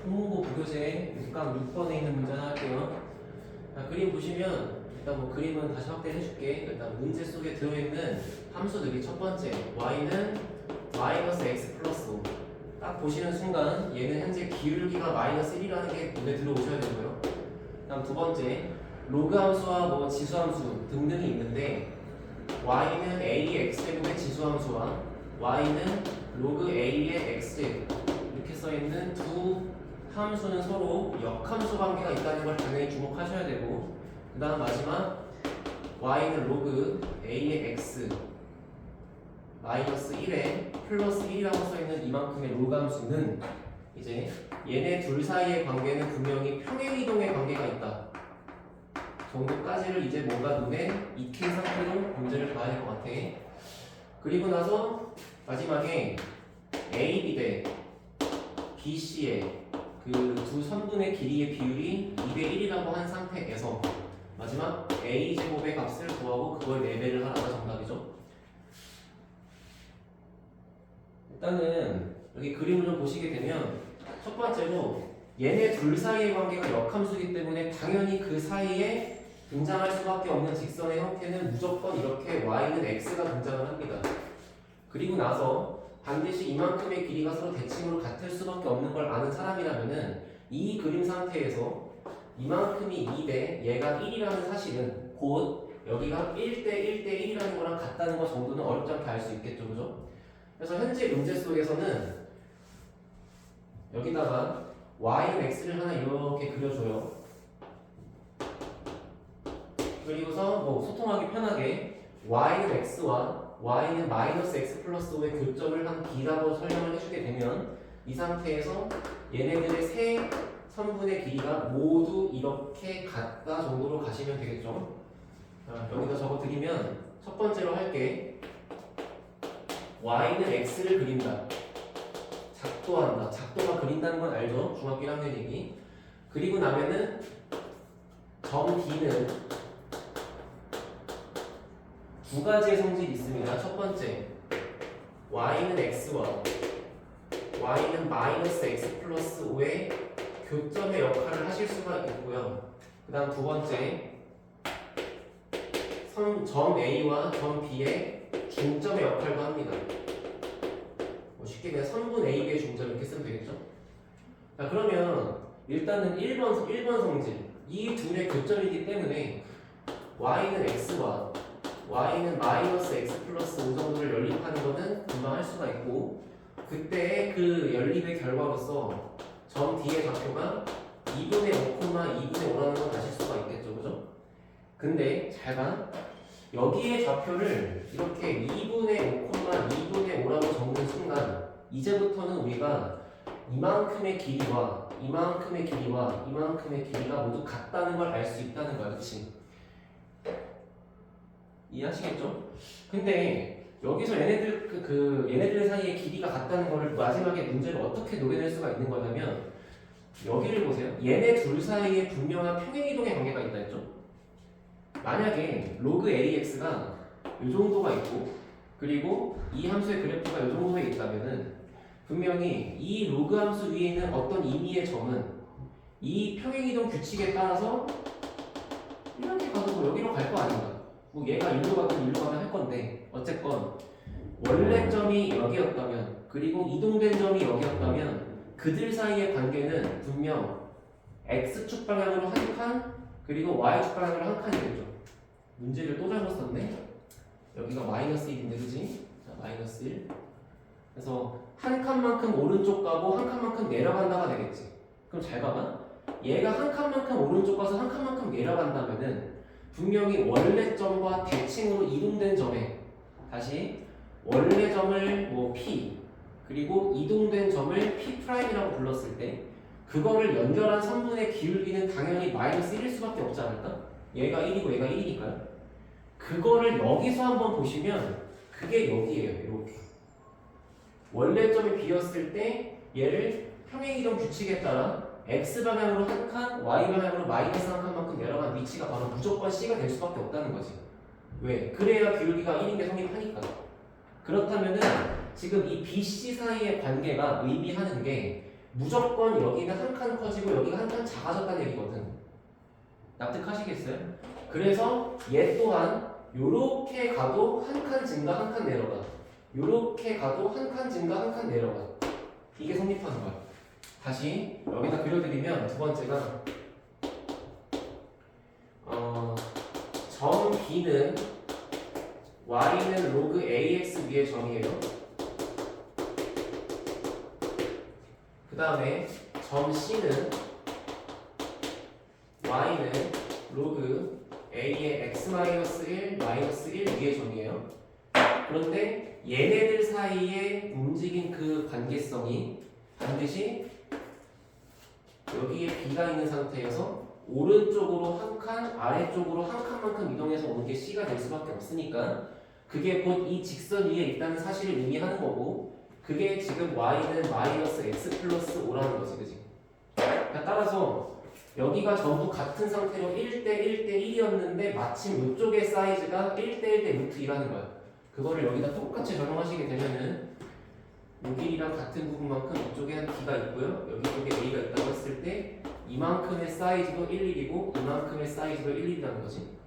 한문고 부교재 6번에 있는 문제 하나 할게요. 자, 그림 보시면 일단 뭐 그림은 다시 확대해 줄게. 일단 문제 속에 들어있는 함수들이 첫 번째 y는 마이너스 x 플러스 5. 딱 보시는 순간 얘는 현재 기울기가 마이너스 1이라는 게 눈에 들어오셔야 되고요. 다음 두 번째 로그 함수와 뭐 지수 함수 등등이 있는데 y는 a의 x제곱의 지수 함수와 y는 로그 a의 x제곱 이렇게 써있는 두 함수는 서로 역함수 관계가 있다는 걸 당연히 주목하셔야 되고, 그 다음 마지막 y는 로그 a의 x 마이너스 1에 플러스 1이라고 써있는 이만큼의 로그 함수는 이제 얘네 둘 사이의 관계는 분명히 평행이동의 관계가 있다 정도까지를 이제 뭔가 눈에 익힌 상태로 문제를 봐야 될 것 같아. 그리고 나서 마지막에 AB 대 BC의 그 두 선분의 길이의 비율이 2대 1이라고 한 상태에서 마지막 A제곱의 값을 구하고 그걸 4배를 하라가 정답이죠. 일단은 여기 그림을 좀 보시게 되면 첫 번째로 얘네 둘 사이의 관계가 역함수이기 때문에 당연히 그 사이에 등장할 수밖에 없는 직선의 형태는 무조건 이렇게 y는 x가 등장을 합니다. 그리고 나서 반드시 이만큼의 길이가 서로 대칭으로 같을 수밖에 없는 걸 아는 사람이라면은 이 그림 상태에서 이만큼이 2대 얘가 1이라는 사실은 곧 여기가 1대 1대 1이라는 거랑 같다는 것 정도는 어렵지 않게 알 수 있겠죠, 그죠? 그래서 현재 문제 속에서는 여기다가 y는 x를 하나 이렇게 그려줘요. 그리고서 뭐 소통하기 편하게 y는 x와 y는 마이너스 x 플러스 5의 교점을 한 b라고 설명을 해주게 되면 이 상태에서 얘네들의 세 선분의 길이가 모두 이렇게 같다 정도로 가시면 되겠죠. 자, 여기다 적어드리면 첫 번째로 할게. y는 x를 그린다. 작도한다. 작도가 그린다는 건 알죠? 중학교 1학년 얘기. 그리고 나면은 점 D는 두 가지의 성질이 있습니다. 첫 번째, y는 x와 y는 마이너스 x 플러스 5의 교점의 역할을 하실 수가 있고요. 그 다음 두 번째, 점 A와 점 B의 중점의 역할도 합니다. 뭐 쉽게 그냥 선분 A, B의 중점 이렇게 쓰면 되겠죠? 자, 그러면 일단은 1번 성질, 이 둘의 교점이기 때문에 y는 x와 y는 마이너스 x 플러스 5 정도를 연립하는 것은 금방 할 수가 있고, 그때의 그 연립의 결과로서 점 D의 좌표가 2분의 5, 2분의 5라는 걸 아실 수가 있겠죠, 그죠? 근데 잘 봐. 여기의 좌표를 이렇게 2분의 5, 2분의 5라고 적는 순간 이제부터는 우리가 이만큼의 길이와 이만큼의 길이와 이만큼의 길이가 모두 같다는 걸 알 수 있다는 거야, 그치? 이해하시겠죠? 근데 여기서 얘네들 사이의 길이가 같다는 걸 마지막에 문제를 어떻게 녹여낼 수가 있는 거냐면 여기를 보세요. 얘네 둘 사이에 분명한 평행이동의 관계가 있다 했죠? 만약에 로그 AX가 이 정도가 있고 그리고 이 함수의 그래프가 이 정도에 있다면은 분명히 이 로그 함수 위에 있는 어떤 임의의 점은 이 평행이동 규칙에 따라서 이렇게 가서 여기로 갈 거 아닌가? 뭐 얘가 일로 가든 일로 가든 할 건데 어쨌건 원래 점이 여기였다면 그리고 이동된 점이 여기였다면 그들 사이의 관계는 분명 x축 방향으로 한 칸 그리고 y축 방향으로 한 칸이겠죠. 문제를 또 잘못 썼네. 여기가 마이너스 1인데 그지? 자, 마이너스 1. 그래서 한 칸만큼 오른쪽 가고 한 칸만큼 내려간다가 되겠지. 그럼 잘 봐봐. 얘가 한 칸만큼 오른쪽 가서 한 칸만큼 내려간다면은 분명히 원래 점과 대칭으로 이동된 점에 다시 원래 점을 뭐 P 그리고 이동된 점을 P'이라고 불렀을 때 그거를 연결한 선분의 기울기는 당연히 마이너스 1일 수밖에 없지 않을까? 얘가 1이고 얘가 1이니까요. 그거를 여기서 한번 보시면 그게 여기에요. 이렇게 원래 점이 B였을 때 얘를 평행이동 규칙에 따라 X방향으로 한 칸, Y방향으로 마이너스 한 칸만큼 내려간 위치가 바로 무조건 C가 될 수밖에 없다는 거지. 왜? 그래야 기울기가 1인 게 성립하니까. 그렇다면은 지금 이 BC 사이의 관계가 의미하는 게 무조건 여기는 한 칸 커지고 여기가 한 칸 작아졌다는 얘기거든. 납득하시겠어요? 그래서 얘 또한 요렇게 가도 한 칸 증가 한 칸 내려가. 요렇게 가도 한 칸 증가 한 칸 내려가. 이게 성립하는 거야. 다시 여기다 그려드리면 두 번째가 점 B는 Y는 로그 AX 위의 점이에요. 그 다음에 점 C는 Y는 로그 A의 X-1 -1 위의 점이에요. 그런데 얘네들 사이에 움직인 그 관계성이 반드시 여기에 B가 있는 상태에서 오른쪽으로 한 칸, 아래쪽으로 한 칸만큼 이동해서 오는 게 C가 될 수밖에 없으니까 그게 곧 이 직선 위에 있다는 사실을 의미하는 거고 그게 지금 Y는 마이너스 X 플러스 5라는 거지, 그지? 그러니까 따라서 여기가 전부 같은 상태로 1대 1대 1이었는데 마침 이쪽의 사이즈가 1대 1대 루트 2라는 거야. 그거를 여기다 똑같이 적용하시게 되면은 이 길이랑 같은 부분만큼 이쪽에 한 B가 있고요. 여기 쪽에 A가 있다고 했을 때 이만큼의 사이즈도 1, 1이고 이만큼의 사이즈도 1, 1이라는 거지.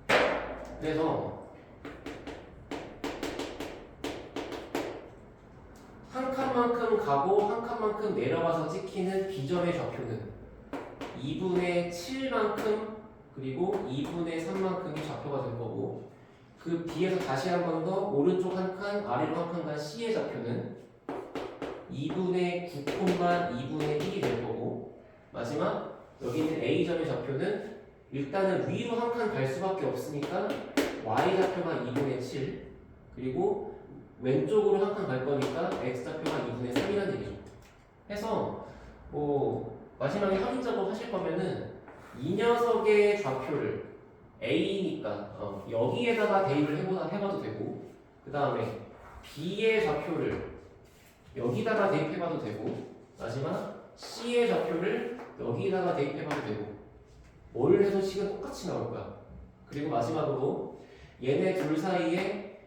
그래서 한 칸만큼 가고 한 칸만큼 내려가서 찍히는 B점의 좌표는 2분의 7만큼 그리고 2분의 3만큼이 좌표가 될 거고 그 B에서 다시 한 번 더 오른쪽 한 칸, 아래로 한 칸 간 C의 좌표는 2분의 9,2분의 1이 될 거고 마지막 여기 있는 A점의 좌표는 일단은 위로 한 칸 갈 수밖에 없으니까 Y 좌표가 2분의 7 그리고 왼쪽으로 한 칸 갈 거니까 X 좌표가 2분의 3이라는 얘기죠. 해서 마지막에 확인 작업 하실 거면은 이 녀석의 좌표를 A니까 여기에다가 대입을 해봐도 되고 그 다음에 B의 좌표를 여기다가 대입해봐도 되고 마지막 C의 좌표를 여기다가 대입해봐도 되고 뭘 해도 식은 똑같이 나올 거야. 그리고 마지막으로 얘네 둘 사이에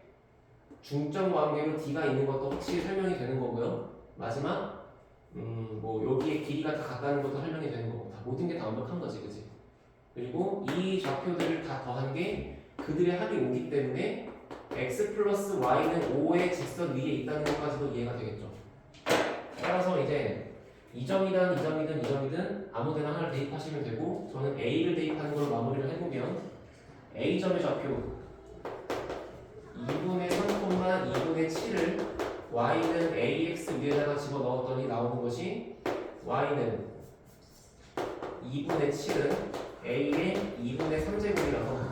중점 관계로 D가 있는 것도 확실히 설명이 되는 거고요. 마지막 여기에 길이가 다 같다는 것도 설명이 되는 거고 다 모든 게 다 완벽한 거지, 그치? 그리고 이 좌표들을 다 더한 게 그들의 합이 5기 때문에 x 플러스 y는 5의 직선 위에 있다는 것까지도 이해가 되겠죠. 따라서 이제 이 점이든 이 점이든 이 점이든 아무데나 하나를 대입하시면 되고 저는 A를 대입하는 걸로 마무리를 해보면 A점의 좌표 2분의 3, 2분의 7을 y는 ax 위에다가 집어넣었더니 나오는 것이 y는 2분의 7은 a의 2분의 3제곱이라서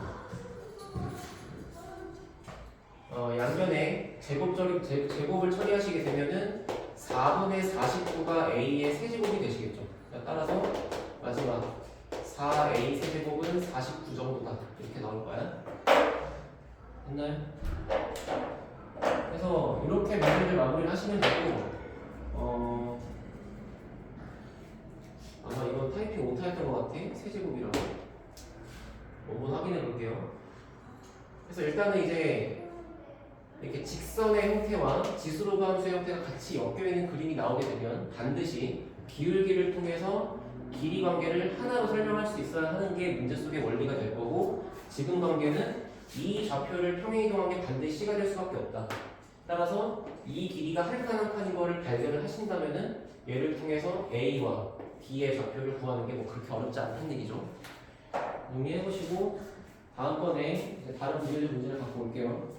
양변에 제곱을 처리하시게 되면은 4분의 49가 a의 세제곱이 되시겠죠. 따라서 마지막 4a 세제곱은 49 정도다 이렇게 나올 거야. 됐나요? 그래서 이렇게 문제를 마무리를 하시면 되고 아마 이건 타이핑 오타였던 것 같아. 세제곱이라고 한번 확인해 볼게요. 그래서 일단은 이제 이렇게 직선의 형태와 지수로그 함수의 형태가 같이 엮여있는 그림이 나오게 되면 반드시 기울기를 통해서 길이 관계를 하나로 설명할 수 있어야 하는 게 문제 속의 원리가 될 거고 지금 관계는 이 좌표를 평행이동한 게 반드시 C가 될 수밖에 없다. 따라서 이 길이가 한 칸 한 칸인 거를 발견을 하신다면은 얘를 통해서 A와 B의 좌표를 구하는 게 뭐 그렇게 어렵지 않다는 얘기죠. 정리해보시고 다음번에 다른 문제를 갖고 올게요.